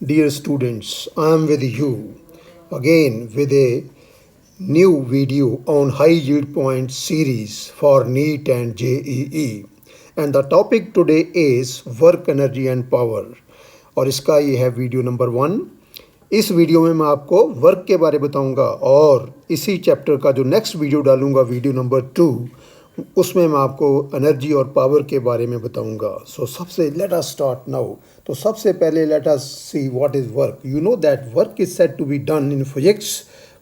Dear students, I am with you again with a new video on high yield point series for NEET and JEE. And the topic today is work energy and power. और इसका ये है video number 1. इस video में मैं आपको work के बारे में बताऊंगा और इसी चैप्टर का जो नेक्स्ट वीडियो डालूंगा वीडियो नंबर 2 उसमें मैं आपको एनर्जी और पावर के बारे में बताऊंगा. सो सबसे लेट अस स्टार्ट नाउ. तो सबसे पहले let us see what is work. You know that work is said to be done in physics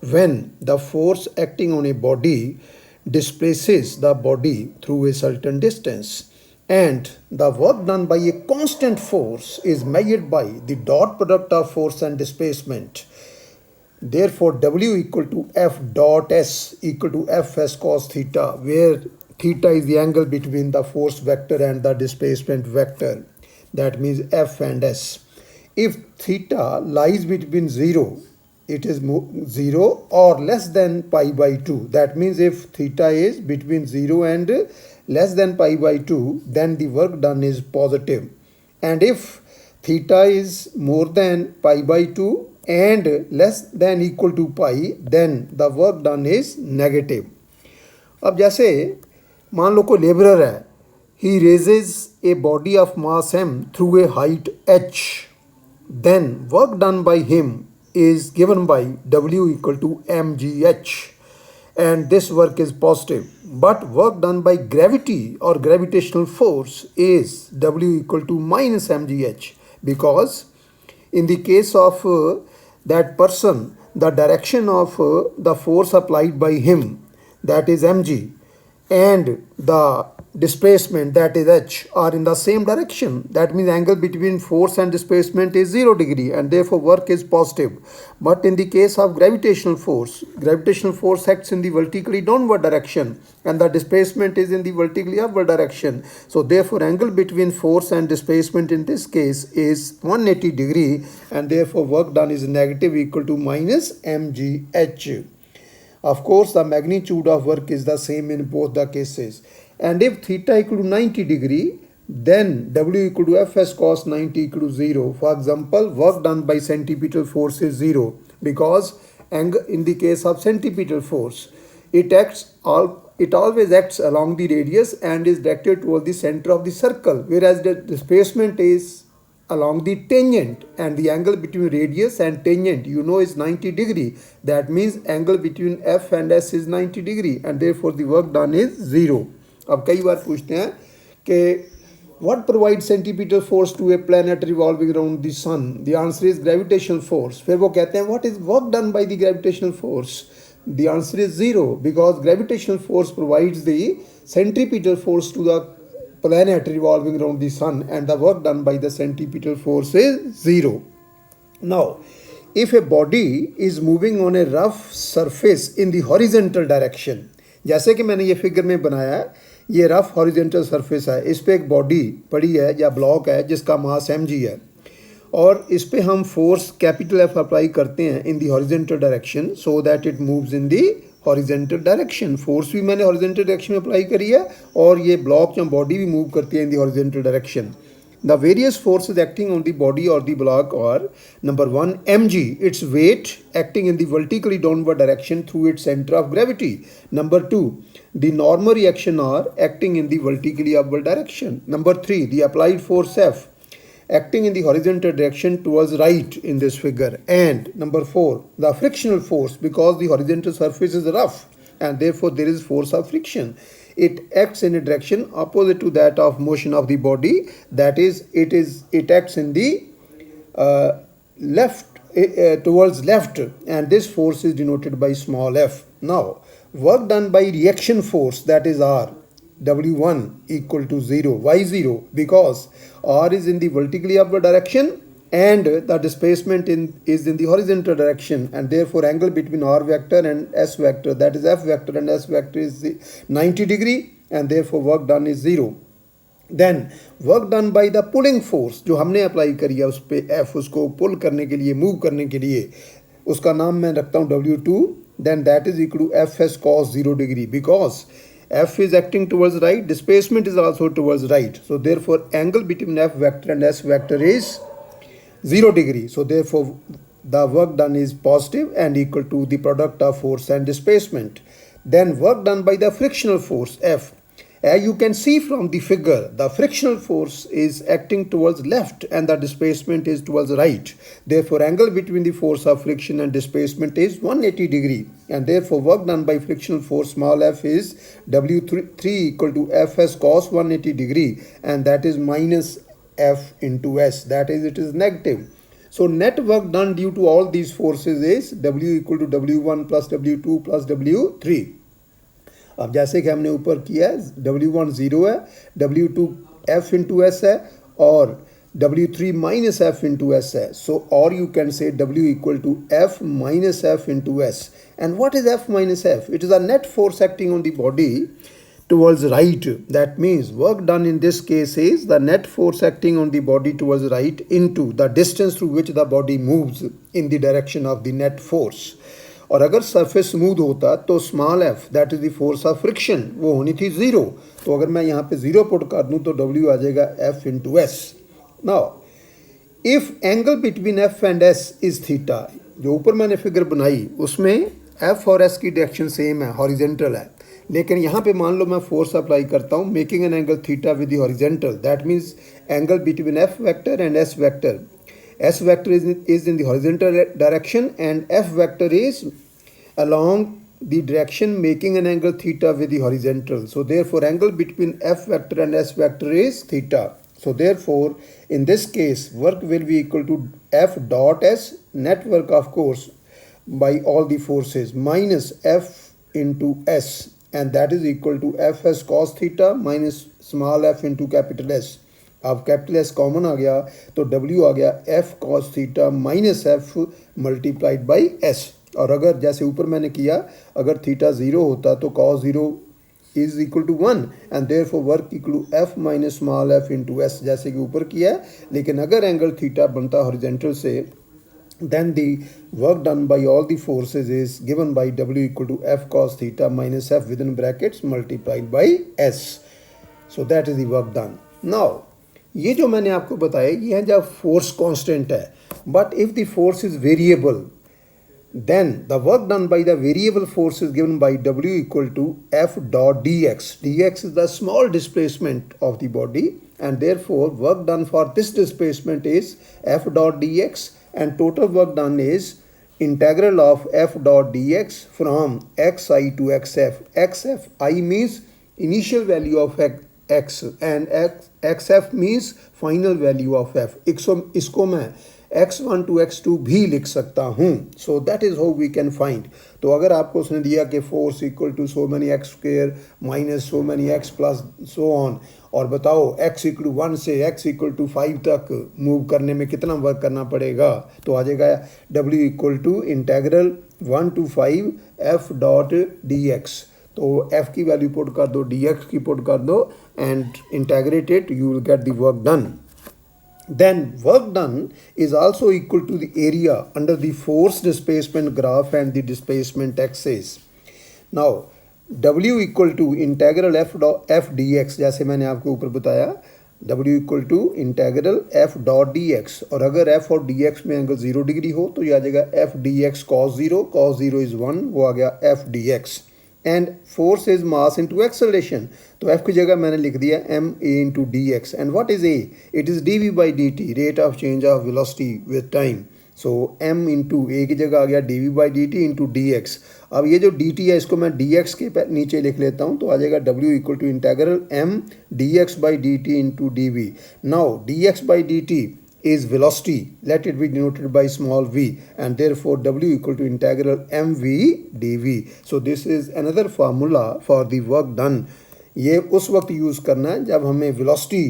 when the force acting on a body displaces the body through a certain distance, and the work done by a constant force is measured by the dot product of force and displacement. Therefore, W equal to F dot S equal to Fs cos theta, where theta is the angle between the force vector and the displacement vector. That means F and S. If theta lies between 0, it is 0 or less than pi by 2. That means if theta is between 0 and less than pi by 2, then the work done is positive. And if theta is more than pi by 2 and less than equal to pi, then the work done is negative. अब जैसे मान लो कोई labourer है, he raises a body of mass m through a height h, then work done by him is given by W equal to mgh, and this work is positive. But work done by gravity or gravitational force is W equal to minus mgh, because in the case of that person, the direction of the force applied by him, that is mg, and the displacement, that is h, are in the same direction. That means angle between force and displacement is 0 degree, and therefore work is positive. But in the case of gravitational force acts in the vertically downward direction and the displacement is in the vertically upward direction. So therefore angle between force and displacement in this case is 180 degree, and therefore work done is negative, equal to minus mgh. Of course, the magnitude of work is the same in both the cases. And if theta equal to 90 degree, then W equal to Fs cos 90 equal to 0. For example, work done by centripetal force is 0, because in the case of centripetal force, it always acts along the radius and is directed toward the center of the circle, whereas the displacement is along the tangent, and the angle between radius and tangent is 90 degree. That means angle between F and S is 90 degree, and therefore the work done is 0. अब कई बार पूछते हैं कि what provides centripetal force to a planet revolving around the sun? The answer is gravitational force. फिर वो कहते हैं what is work done by the gravitational force? The answer is 0, because gravitational force provides the centripetal force to the planet revolving around the sun, and the work done by the centripetal force is 0. Now, if a body is moving on a rough surface in the horizontal direction, जैसे कि मैंने ये figure में बनाया है, ये rough horizontal surface है, इस पे एक बॉडी पड़ी है या ब्लॉक है जिसका मास mg है, और इस पे हम फोर्स कैपिटल F अप्लाई करते हैं in the horizontal direction, so that it moves in the horizontal direction. Force भी मैंने हॉरिजॉन्टल डायरेक्शन में अप्लाई करी है और ये ब्लॉक या बॉडी भी मूव करती है in the horizontal direction. The various forces acting on the body or the block are: number 1, mg, its weight acting in the vertically downward direction through its center of gravity. Number 2, the normal reaction are acting in the vertically upward direction. Number 3, the applied force F acting in the horizontal direction towards right in this figure. And number 4, the frictional force, because the horizontal surface is rough and therefore there is force of friction. It acts in a direction opposite to that of motion of the body, that is it acts in the left towards left, and this force is denoted by small f. Now, work done by reaction force, that is R, W1 equal to 0. Why 0? Because R is in the vertically upward direction and the displacement is in the horizontal direction, and therefore angle between R vector and S vector, that is F vector and S vector, is 90 degree, and therefore work done is 0. Then work done by the pulling force, जो हमने apply करी है उस पर F, उसको पुल करने के लिए, मूव करने के लिए, उसका नाम मैं रखता हूँ W2, then that is equal to Fs cos 0 degree, because F is acting towards right, displacement is also towards right, so therefore angle between F vector and S vector is 0 degree. So therefore the work done is positive and equal to the product of force and displacement. Then work done by the frictional force F. As you can see from the figure, the frictional force is acting towards left and the displacement is towards right. Therefore, angle between the force of friction and displacement is 180 degree. And therefore, work done by frictional force small f is W3 equal to Fs cos 180 degree, and that is minus F into S. That is, it is negative. So net work done due to all these forces is W equal to W1 plus W2 plus W3. अब जैसे कि हमने ऊपर किया है W1 0 है, W2 F into S है और W3 minus F into S है. So or you can say W equal to F minus F into S. And what is F minus F? It is a net force acting on the body towards right. That means work done in this case is the net force acting on the body towards right into the distance through which the body moves in the direction of the net force. और अगर surface smooth होता तो small F that is the force of friction वो होनी थी 0. तो अगर मैं यहाँ पे 0 पुट कर दूँ तो W आ जाएगा F into S. Now if angle between F and S is theta, जो ऊपर मैंने फिगर बनाई उसमें F और S की डायरेक्शन सेम है, हॉरिजेंटल है. लेकिन यहाँ पे मान लो मैं फोर्स अप्लाई करता हूँ making an angle theta with the horizontal. That means angle between F vector and S vector. S vector is in the horizontal direction and F vector is along the direction making an angle theta with the horizontal. So therefore angle between F vector and S vector is theta. So therefore in this case work will be equal to F dot S, net work of course by all the forces, minus F into S, and that is equal to Fs cos theta minus small f into capital S. अब capital S common आ गया तो W आ गया F cos theta minus F multiplied by S. और अगर जैसे ऊपर मैंने किया अगर थीटा 0 होता तो cos 0 is equal to 1 and therefore work equal to F minus small f into s जैसे कि ऊपर किया है. लेकिन अगर एंगल थीटा बनता हॉरिजेंटल से then the work done by all the forces is given by W equal to F cos theta minus F within brackets multiplied by S. So that is the work done. Now ये जो मैंने आपको बताया ये है जब force constant है, but if the force is variable then the work done by the variable force is given by W equal to F dot dx. Dx is the small displacement of the body and therefore work done for this displacement is F dot dx and total work done is integral of F dot dx from xi to xf. xf I means initial value of x and xf means final value of f. इसको मैं x1 to x2 भी लिख सकता हूँ. So that is how we can find. तो अगर आपको उसने दिया कि force equal to so many x square minus so many x plus so on और बताओ x इक्वल टू 1 से x इक्वल टू 5 तक मूव करने में कितना वर्क करना पड़ेगा, तो आ जाएगा W equal to integral 1 to 5 f dot d x. तो f की वैल्यू पुट कर दो, dx की पुट कर दो and integrate it, you will get the work done. Then work done is also equal to the area under the force displacement graph and the displacement axis. Now W equal to integral f dx जैसे मैंने आपको ऊपर बताया W equal to integral f dot dx और अगर f और dx में angle 0 degree हो तो ये आ जाएगा f dx cos 0 is 1, वो आ गया f dx. And force is mass into acceleration, तो एफ की जगह मैंने लिख दिया m a into d x. And what is a? It is d v by d t, rate of change of velocity with time. So m into a की जगह आ गया d v by d t into d x. अब ये जो D T है इसको मैं डी एक्स के नीचे लिख लेता हूँ तो आ जाएगा W equal to integral m d x by d t into d v. Now d x by d t is velocity, let it be denoted by small v, and therefore W equal to integral mv dv. So this is another formula for the work done. ये उस वक्त use करना है जब हमें velocity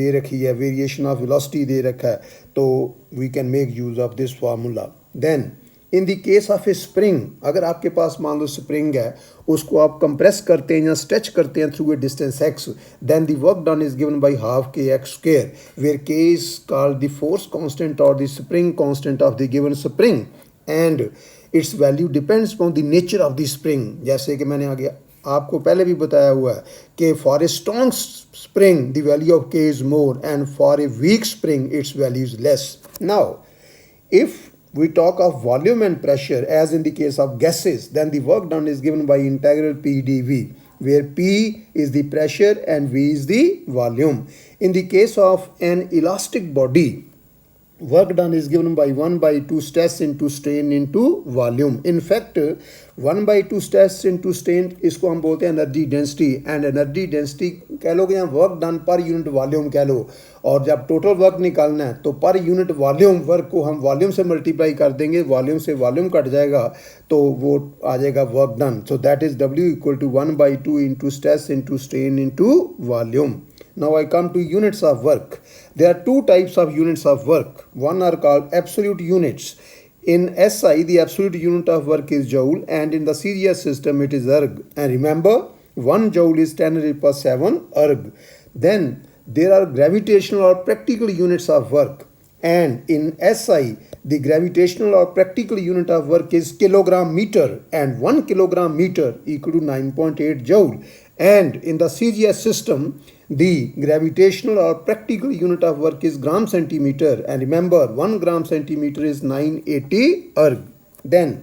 दे रखी है, variation of velocity दे रखा है, तो we can make use of this formula. Then in the case of a spring, अगर आपके पास मान लो स्प्रिंग है उसको आप कंप्रेस करते हैं या स्ट्रेच करते हैं through a distance x, then the work done is given by half k x square where k is called the force constant or the spring constant of the given spring and its value depends upon the nature of the spring. जैसे कि मैंने आ गया आपको पहले भी बताया हुआ है कि for a strong spring the value of k is more and for a weak spring its value is less. Now if we talk of volume and pressure as in the case of gases, then the work done is given by integral P dV, where P is the pressure and V is the volume. In the case of an elastic body, work done is given by 1 by 2 stress into strain into volume. In fact 1 by 2 stress into strain इसको हम बोलते हैं energy density, and energy density कह लो कि यहाँ work done per unit volume कह लो, और जब टोटल वर्क निकालना है तो पर यूनिट वॉल्यूम वर्क को हम वॉल्यूम से मल्टीप्लाई कर देंगे, वॉल्यूम से वॉल्यूम कट जाएगा तो वो आ जाएगा work done. So that is W equal to 1 by 2 into stress into strain into volume. Now I come to units of work. There are two types of units of work. One are called absolute units. In SI, the absolute unit of work is joule, and in the series system, it is erg. And remember, 1 joule is 10 raised per 7 erg. Then there are gravitational or practical units of work. And in SI, the gravitational or practical unit of work is kilogram meter, and 1 kilogram meter equal to 9.8 joule. And in the CGS system, the gravitational or practical unit of work is gram centimeter, and remember 1 gram centimeter is 980 erg. Then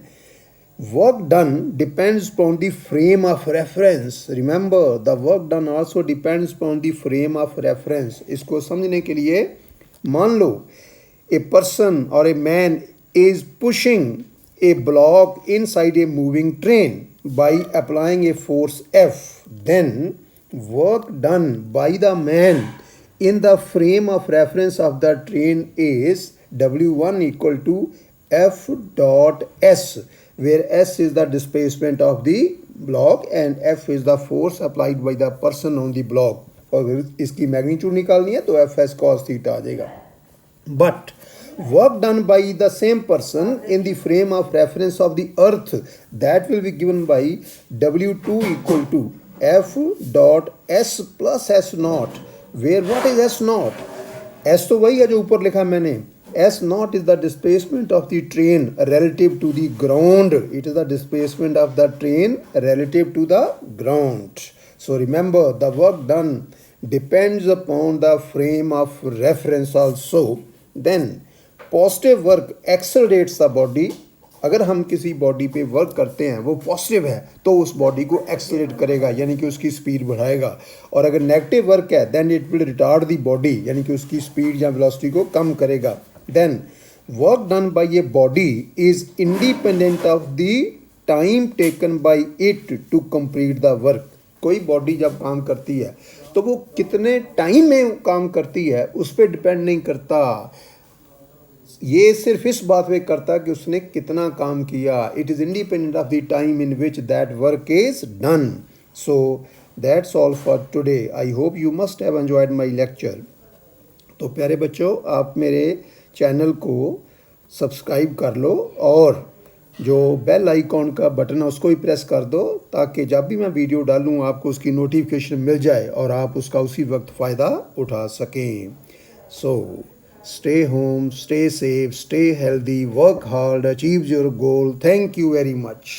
work done depends upon the frame of reference. Remember the work done also depends upon the frame of reference. इसको समझने के लिए मान लो a person or a man is pushing a block inside a moving train by applying a force F. Then work done by the man in the frame of reference of the train is W1 equal to F dot S, where S is the displacement of the block and F is the force applied by the person on the block. और इसकी magnitude निकालनी है तो F S cos theta आ जाएगा. But work done by the same person in the frame of reference of the earth, that will be given by W2 equal to F dot S plus S naught, where what is S naught? S तो वही है जो ऊपर लिखा मैंने. S naught is the displacement of the train relative to the ground. It is the displacement of the train relative to the ground. So remember the work done depends upon the frame of reference also. Then positive work accelerates the body. अगर हम किसी body पे work करते हैं वो positive है तो उस बॉडी को एक्सेलरेट करेगा, यानी कि उसकी स्पीड बढ़ाएगा. और अगर नेगेटिव वर्क है then it will retard the body, यानी कि उसकी स्पीड या वेलोसिटी को कम करेगा. Then work done by a body is independent of the time taken by it to complete the work. कोई बॉडी जब काम करती है तो वो कितने टाइम में काम करती है उस पर डिपेंड नहीं करता. ये सिर्फ इस बात पे करता कि उसने कितना काम किया. It is independent of the time in which that work is done. So that's all for today. I hope you must have enjoyed my lecture. तो प्यारे बच्चों, आप मेरे चैनल को सब्सक्राइब कर लो और जो बेल आइकॉन का बटन है उसको भी प्रेस कर दो, ताकि जब भी मैं वीडियो डालूँ आपको उसकी नोटिफिकेशन मिल जाए और आप उसका उसी वक्त फ़ायदा उठा सकें. सो stay home, stay safe, stay healthy, work hard, achieve your goal. Thank you very much.